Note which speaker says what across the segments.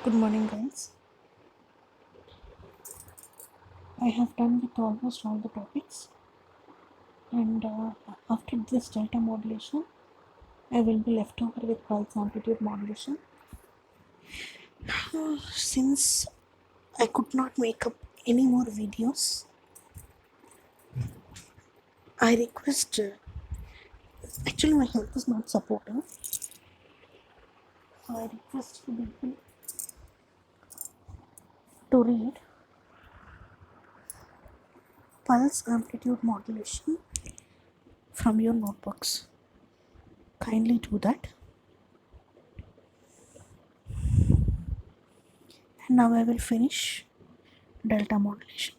Speaker 1: Good morning, guys. I have done with almost all the topics, and after this delta modulation, I will be left over with pulse amplitude modulation. Since I could not make up any more videos, I request. Actually, my health is not supportive, so I request people to read pulse amplitude modulation from your notebooks. Kindly do that. And now I will finish delta modulation.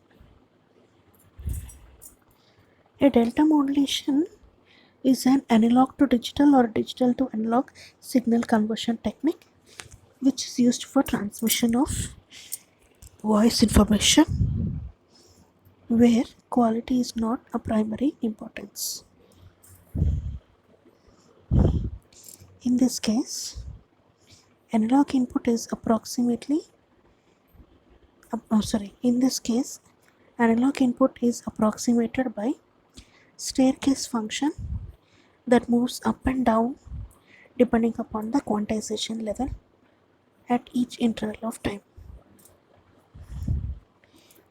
Speaker 1: A delta modulation is an analog to digital or digital to analog signal conversion technique which is used for transmission of voice information where quality is not a primary importance. In this case, analog input is in this case, analog input is approximated by staircase function that moves up and down depending upon the quantization level at each interval of time.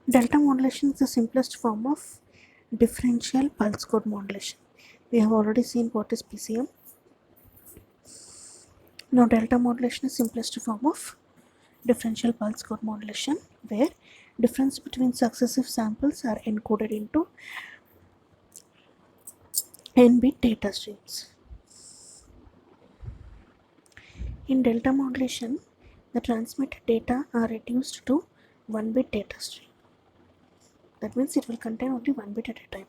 Speaker 1: Delta modulation is the simplest form of differential pulse code modulation. We have already seen what is PCM. Now delta modulation is simplest form of differential pulse code modulation where difference between successive samples are encoded into n-bit data streams. In delta modulation, the transmitted data are reduced to 1-bit data stream. That means it will contain only 1 bit at a time.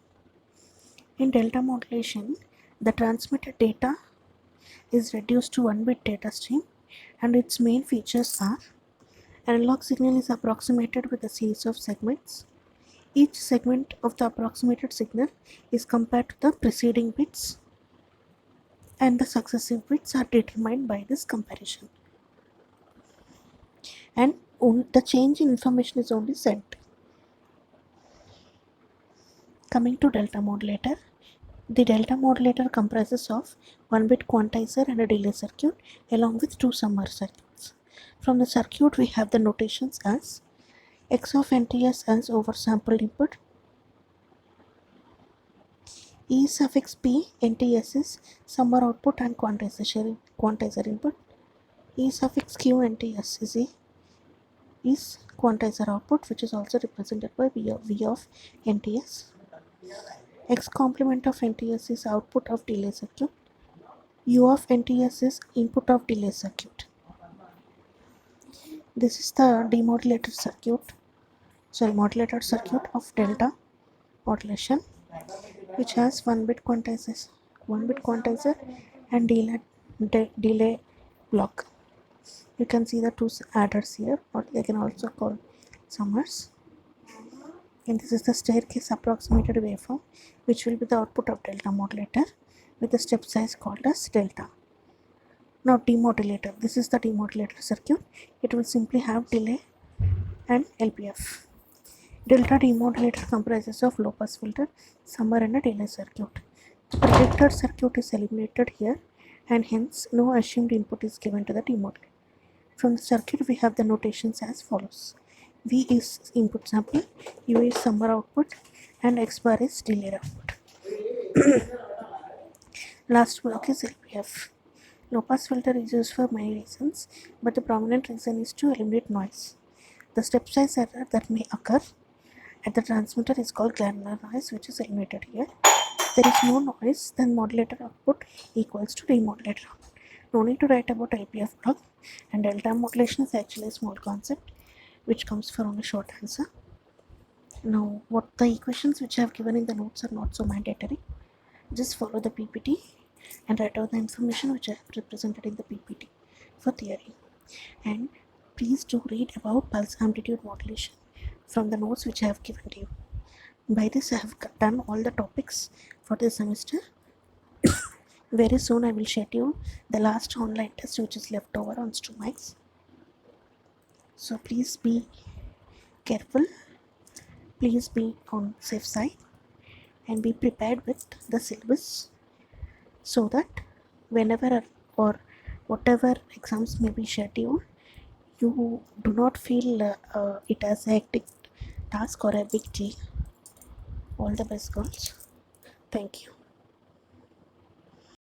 Speaker 1: In delta modulation, the transmitted data is reduced to 1-bit data stream and its main features are analog signal is approximated with a series of segments. Each segment of the approximated signal is compared to the preceding bits and the successive bits are determined by this comparison. And the change in information is only sent. Coming to delta modulator, the delta modulator comprises of 1-bit quantizer and a delay circuit along with 2 summary circuits. From the circuit we have the notations as x of NTS as oversampled input, E suffix P NTS is summer output and quantizer input, E suffix Q NTS is quantizer output which is also represented by V of NTS. X complement of NTS is output of delay circuit. U of NTS is input of delay circuit. This is the modulated circuit of delta modulation, which has 1-bit quantizer and delay block. You can see the 2 adders here, or they can also call summers. And this is the staircase approximated waveform, which will be the output of delta modulator with a step size called as delta. Now demodulator. This is the demodulator circuit. It will simply have delay and LPF. Delta demodulator comprises of low pass filter, summer and a delay circuit. The predicted circuit is eliminated here and hence no assumed input is given to the demodulator. From the circuit we have the notations as follows. V is input sample, U is summer output and X bar is delayed output. Last block is LPF. Low pass filter is used for many reasons, but the prominent reason is to eliminate noise. The step size error that may occur at the transmitter is called granular noise, which is eliminated here. If there is no noise, then modulator output equals to demodulator output. No need to write about LPF block, and delta modulation is actually a small concept which comes for only short answer. Now, what the equations which I have given in the notes are not so mandatory. Just follow the PPT and write out the information which I have represented in the PPT for theory. And please do read about pulse amplitude modulation from the notes which I have given to you. By this I have done all the topics for this semester. Very soon I will schedule the last online test which is left over on STUMIX. So please be careful, please be on safe side, and be prepared with the syllabus, so that whenever or whatever exams may be scheduled, you do not feel it as a hectic task or a big deal. All the best, girls. Thank you.